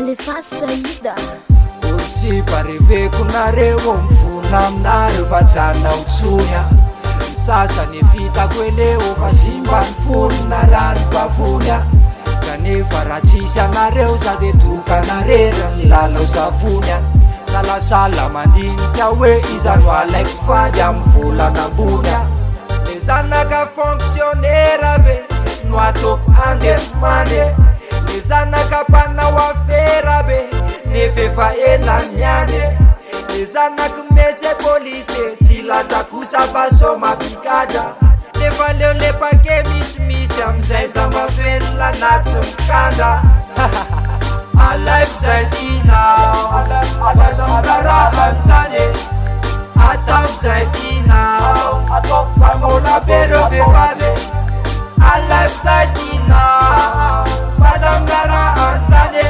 Alefasy Saida. Olo sy pareveko nareo mivona aminareo fa janao tsonya. Ny sasany vitako eleo fa simba ny fonona rano vavonya. Kanefa raha tsisy anareo za de tokanarera ny lalao savonya. Salasala mandinika hoe iza no alaiko fady amin'ny volana ambonya. Le zanaka fonctionnaire ve no ataoko andefomane. Le zanaka mpanao afera be nefa elany ane. Le zanaka mese polisy tsy laza kosa fa soma pikada. Nefa leo le pake misimisy amizay za mavelona na tsy mikanda. Alaiko zay tinao aza mkarahany zany. Ataoko zay tinao ataoko fa mbola be reo vehivavy. Alaiko zay tinao aza mkarahany zany.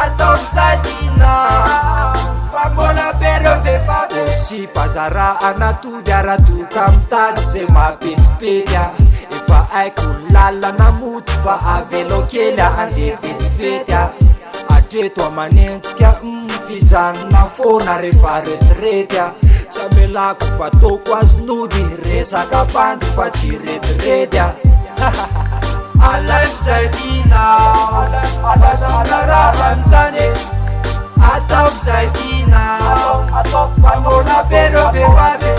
Ataoko zay tinao fa mbola be reo vehivavy. Sy bazara anatody aradoka mitady zay mapetipetya. Efa aiko lalana moto fa avelo kely ande vetivety. Atreto amanentsika fijanona foana rehefa retirety. Tsy amelako fa toko azonody resaka bandy fa tsy retirety. Alaiko zay tinao aza mkarahany zany. Ataoko zay tinao ataoko fa mbola be reo vehivavy.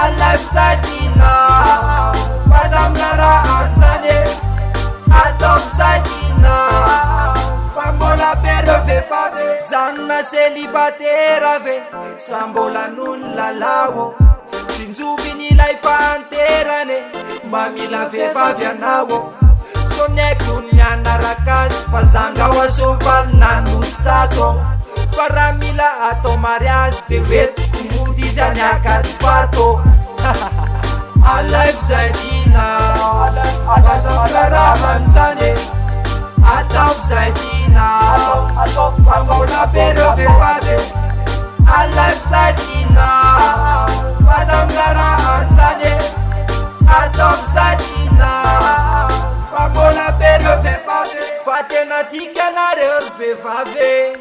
Alaiko zay tinao aza mkarahany zany. Ataoko zay tinao fa mbola be reo vehivavy. Janona célibataire ve sa mbola nohony lalao. Tsinjoviny ilay fahanterane mba mila vehivavy anao. Soneko ny anaraka azy fa zangao asovalina nosato. Fa raha mila atao mariage de hoetiko mody izy any akatifato. Alaiko zay tinao aza mkarahany zany. Ataoko zay tinao ataoko fa mbola be reo vehivavy. Alaiko zay tinao aza mkarahany zany. Ataoko zay tinao fa mbola be reo vehivavy. Fa tena tika anareo ry vehivavy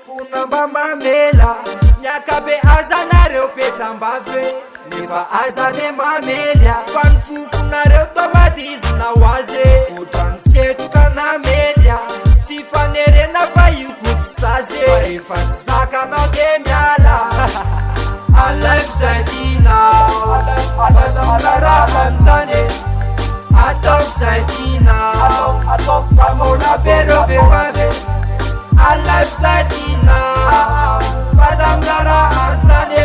fona mba mamela. Miakabe aza nareo petsambavy nefa aza ne mamelya. Fa ny fofonareo tomadizina ho azy otrany setroka namelya. Tsy fanerena fa io kotsy sazy fa rehefa tsy zakanao de miala. Alaiko zay tinao aza mkarahany zany. Ataoko zay tinao ataoko fa mbola be reo vehivavy. Alaiko zay tinao aza mkarahany zany.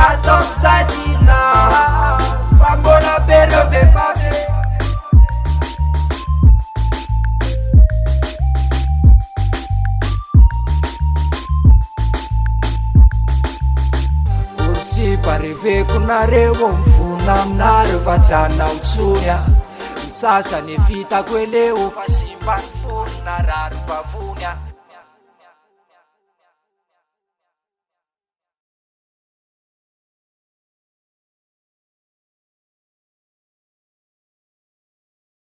Ataoko zay tinao fa mbola be reo vehivavy. Olo sy pareveko nareo mivona aminareo fa janao tsonya. Ny sasany vitako eleo fa simba ny fonona raro vavonya.